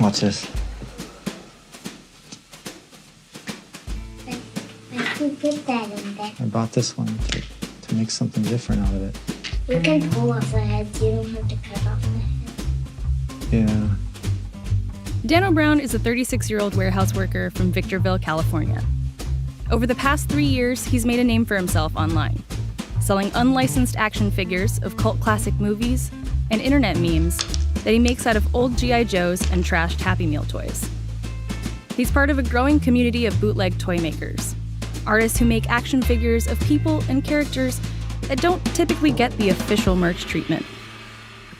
Watch this. I can put that in there. I bought this one to make something different out of it. You can pull off the heads. You don't have to cut off the head. Yeah. Dano Brown is a 36-year-old warehouse worker from Victorville, California. Over the past 3 years, he's made a name for himself online, selling unlicensed action figures of cult classic movies and internet memes that he makes out of old G.I. Joes and trashed Happy Meal toys. He's part of a growing community of bootleg toymakers, artists who make action figures of people and characters that don't typically get the official merch treatment.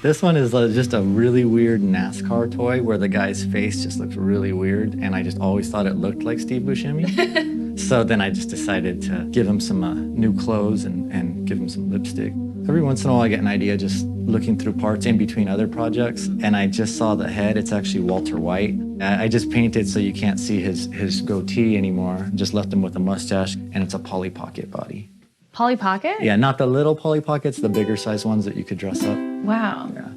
This one is just a really weird NASCAR toy where the guy's face just looks really weird, and I just always thought it looked like Steve Buscemi. So then I just decided to give him some new clothes and give him some lipstick. Every once in a while I get an idea just looking through parts in between other projects, and I just saw the head. It's actually Walter White. I just painted so you can't see his goatee anymore. Just left him with a mustache, and it's a Polly Pocket body. Polly Pocket? Yeah, not the little Polly Pockets, the bigger size ones that you could dress up. Wow. Yeah.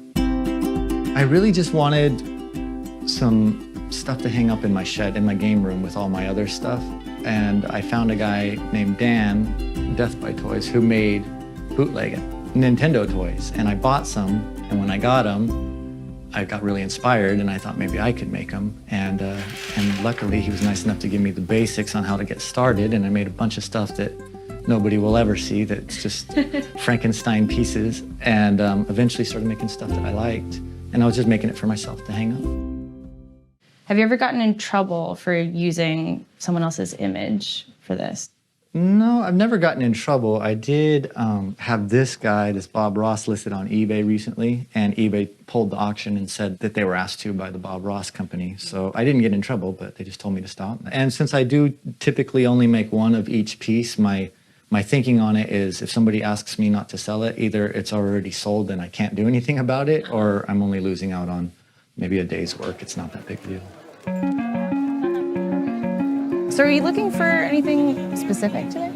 I really just wanted some stuff to hang up in my shed, in my game room with all my other stuff. And I found a guy named Dan, Death by Toys, who made bootleg Nintendo toys. And I bought some, and when I got them, I got really inspired, and I thought maybe I could make them. And luckily, he was nice enough to give me the basics on how to get started, and I made a bunch of stuff that nobody will ever see, that's just Frankenstein pieces, and eventually started making stuff that I liked, and I was just making it for myself to hang up. Have you ever gotten in trouble for using someone else's image for this? No, I've never gotten in trouble. I did have this guy, this Bob Ross, listed on eBay recently, and eBay pulled the auction and said that they were asked to by the Bob Ross company. So I didn't get in trouble, but they just told me to stop. And since I do typically only make one of each piece, my thinking on it is if somebody asks me not to sell it, either it's already sold and I can't do anything about it, or I'm only losing out on maybe a day's work. It's not that big a deal. So are you looking for anything specific today?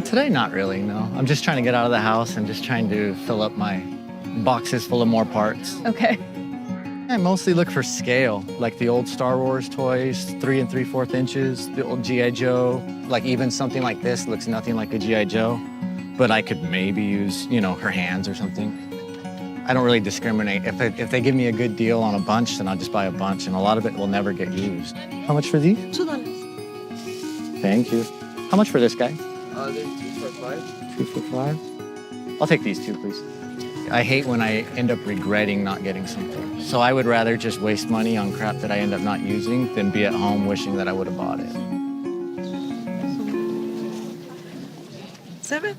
Today, not really, no. I'm just trying to get out of the house and just trying to fill up my boxes full of more parts. Okay. I mostly look for scale, like the old Star Wars toys, 3 3/4 inches, the old G.I. Joe. Like even something like this looks nothing like a G.I. Joe, but I could maybe use, her hands or something. I don't really discriminate. If they give me a good deal on a bunch, then I'll just buy a bunch, and a lot of it will never get used. How much for these? $2. Thank you. How much for this guy? They're 2 for $5. 2 for $5? I'll take these two, please. I hate when I end up regretting not getting something. So I would rather just waste money on crap that I end up not using than be at home wishing that I would have bought it. $7.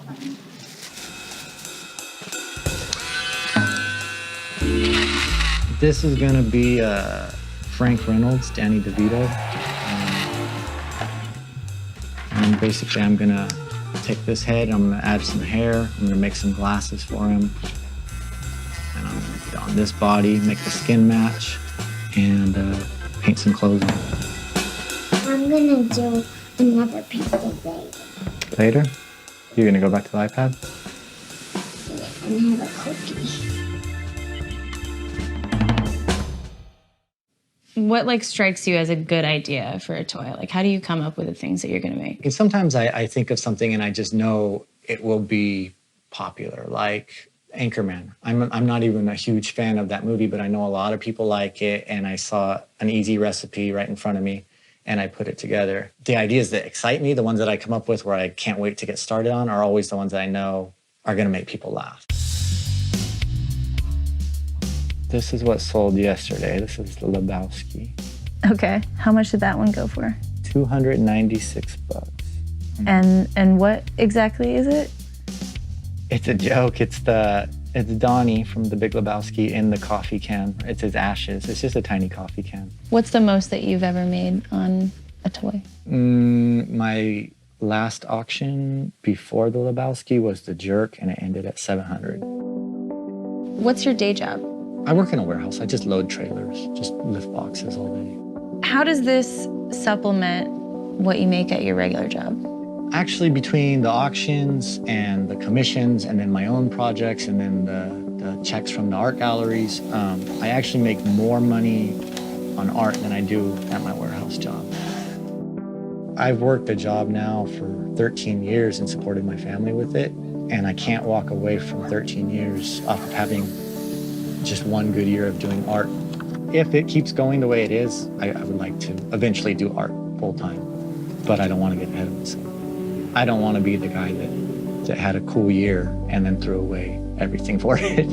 This is gonna be Frank Reynolds, Danny DeVito. And basically I'm gonna take this head, I'm gonna add some hair, I'm gonna make some glasses for him. And I'm gonna put on this body, make the skin match, and paint some clothes on. I'm gonna do another piece of later. Later? You're gonna go back to the iPad? And have a cookie. What strikes you as a good idea for a toy? How do you come up with the things that you're gonna make? And sometimes I think of something and I just know it will be popular, like Anchorman. I'm not even a huge fan of that movie, but I know a lot of people like it, and I saw an easy recipe right in front of me, and I put it together. The ideas that excite me, the ones that I come up with where I can't wait to get started on, are always the ones that I know are gonna make people laugh. This is what sold yesterday. This is the Lebowski. Okay. How much did that one go for? $296. And what exactly is it? It's a joke. It's Donnie from The Big Lebowski in the coffee can. It's his ashes. It's just a tiny coffee can. What's the most that you've ever made on a toy? My last auction before the Lebowski was the Jerk, and it ended at $700. What's your day job? I work in a warehouse. I just load trailers, just lift boxes all day. How does this supplement what you make at your regular job? Actually, between the auctions and the commissions and then my own projects and then the checks from the art galleries, I actually make more money on art than I do at my warehouse job. I've worked a job now for 13 years and supported my family with it, and I can't walk away from 13 years off of having just one good year of doing art. If it keeps going the way it is, I would like to eventually do art full time, but I don't want to get ahead of myself. I don't want to be the guy that had a cool year and then threw away everything for it.